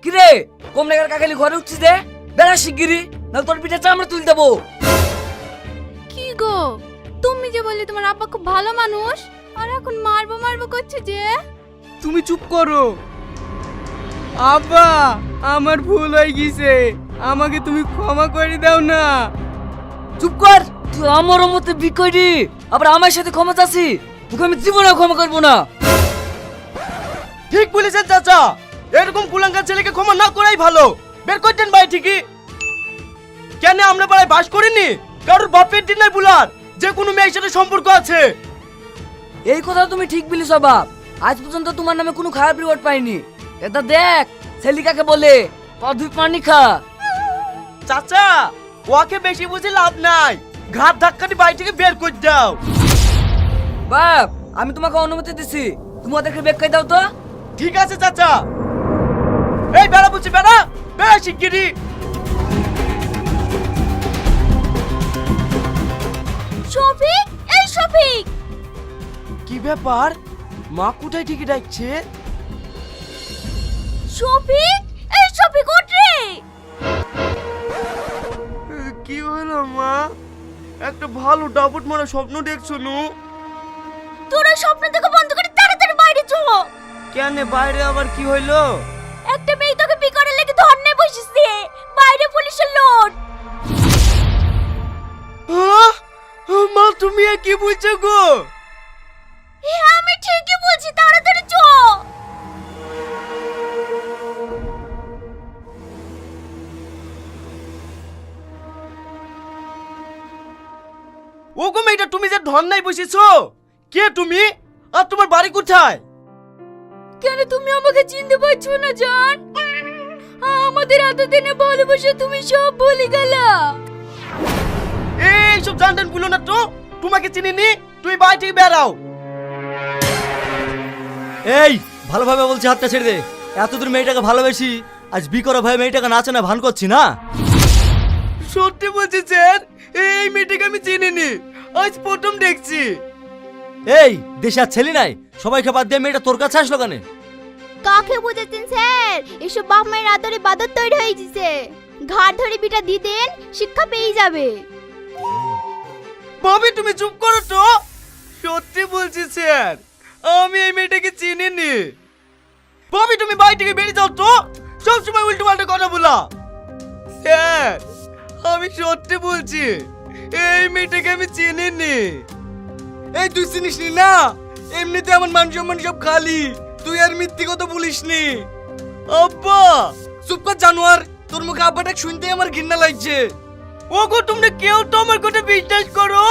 কিরে কম টাকার কাকালি ঘরে উঠছিস যে বেড়া শিগগিরি না তোর পিঠে চামড়া তুল দেবো। কি গো তুমি যে বললে তোমার আব্বা খুব ভালো মানুষ আর এখন মারবো মারবো করছে যে। তুমি চুপ করো। আব্বা আমার ভুল হয়ে গেছে, আমাকে তুমি ক্ষমা করে দাও না। চুপ কর, তুই আমার মতে বিকরি আবার আমার সাথে ক্ষমা চাচ্ছি, তোকে আমি জীবনে ক্ষমা করবো না। ঠিক বলেছেন চাচা, এরকম কুলাঙ্গার ছেলেকে ক্ষমা না করাই ভালো। বের করতেন ভাই ঠিকই। কেন আমরা পাড়ায় বাস করিনি? কারোর বাপের দিন নাই বুলার, যে কোনো মেয়ের সাথে সম্পর্ক আছে। এই কথা তুমি ঠিক বলিস বাপ, আজ পর্যন্ত তোমার নামে কোনো খারাপ রিপোর্ট পাইনি। এটা দেখ ছেলিকাকে বলে দুই পানি খা। চাচা ওকে বেশি বুঝে লাভ নাই, ঘাট ধাক্কাটি বাড়ি থেকে বের করে দাও। বাপ আমি তোমাকে অনুমতি দিছি, তুমি ওদেরকে বের করে দাও তো। ঠিক আছে চাচা। এই বেড়া বুঝছি বেড়া, বেড়া শিগগিরি। শফিক, এই শফিক। কি ব্যাপার, মা কোথায় ঠিকই ডাকছে? শফিক, এই শফিক ওঠ রে। কি হলো মা? একটা ভালো ডাবট মারা স্বপ্ন দেখছো নু? তোর ওই স্বপ্ন থেকে বন্ধ করে তাড়াতাড়ি বাইরে চ। কেন বাইরে আবার কি হইলো? একটা মেয়ে তোকে বিয়ে করার লেগে ধর্ণে বসেছে, বাইরে পুলিশের লোড। মা তুমি এ কি বলছো গো? হ্যাঁ আমি ঠিকই বলছি, তাড়াতাড়ি চ। ও গো মেয়েটা, তুমি যে ধর্নায় বসেছো, কে তুমি আর তোমার বাড়ি কোথায়? কেন তুমি আমাকে চিনতে পারছো না জান? আমাদের এতদিনে ভালোবাসা তুমি সব ভুলে গেলা। এই সব জানতেন বলো না তো, তোমাকে চিনিনি, তুমি বাড়ি থেকে বেরাও। এই ভালোভাবে বলছি, হাতটা ছেড়ে দে। এতদূর মেয়েটাকে ভালোবেসি, আজ বিকরা ভয়ে মেয়েটাকে নাচে না ভান করছি না। সত্যি বলছি স্যার, এই মেয়েটাকে আমি চিনিনি, আজ প্রথম দেখছি। এই দেশে আর ছেলে নাই, সবাইকে বাদ দিয়ে মেয়েটা তোর কাছে আসলো কেন? কাকে বুঝাচ্ছেন স্যার? এসব বাপ মায়ের আদরে বাদর তৈরি হয়ে গেছে, ঘাট ধরে বিটা দিয়ে দেন, শিক্ষা পেয়ে যাবে। ভাবি তুমি চুপ করো তো। সত্যি বলছি স্যার, আমি এই মেয়েটাকে চিনিনি। ভাবি তুমি বাড়ি থেকে বেরিয়ে যাও তো, সবসময় উল্টো পাল্টা কথা বলা। স্যার আমি সত্যি বলছি, এই মেয়েটাকে আমি চিনিনি। এই তুই চিনিস নি না? এমনিতে আমার মান সম্মান সব খালি, তুই আর মিথ্যে কথা বলিস নি। আব্বা চুপ কর জানোয়ার, তোর মুখে আব্বাটা শুনতে আমার ঘৃণা লাগছে। ওগো তোমরা কেউ তো আমার কথা বিশ্বাস করো,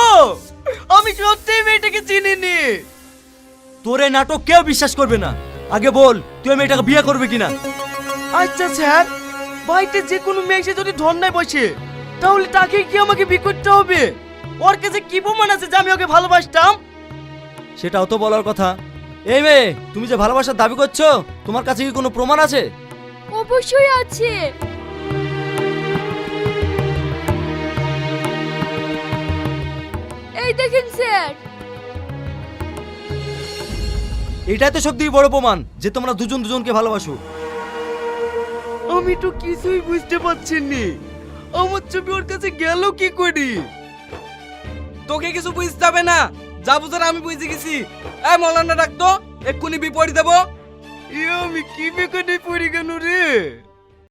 আমি সত্যি মেয়েটাকে চিনিনি। তোর এই নাটক কেউ বিশ্বাস করবে না। আগে বল তুই এই মেয়েটাকে বিয়ে করবে কিনা? আচ্ছা স্যার, বাড়িতে যে কোনো মেয়ে এসে যদি ধর্নায় বসে, তাহলে তাকে কি আমাকে বিয়ে করতে হবে? ওর কাছে কি প্রমাণ আছে যে আমি ওকে ভালোবাসতাম? সেটাও তো বলার কথা। এই মেয়ে, তুমি যে ভালোবাসার দাবি করছো, তোমার কাছে কি কোনো প্রমাণ আছে? অবশ্যই আছে। এই দেখেন স্যার। এটাই তো সব থেকে বড় প্রমাণ যে তোমরা দুজন দুজনকে ভালোবাসো। আমি তো কিছুই বুঝতে পারছি নি, আমার ছবি ওর কাছে গেল কি করি? তোকে কিছু বুঝতে হবে না, যা বুঝার আমি বুঝে গেছি। এই মৌলানা ডাকতো, এক্ষুনি বিপরীত দেবো। আমি কি বেকারে পড়ে গেল রে।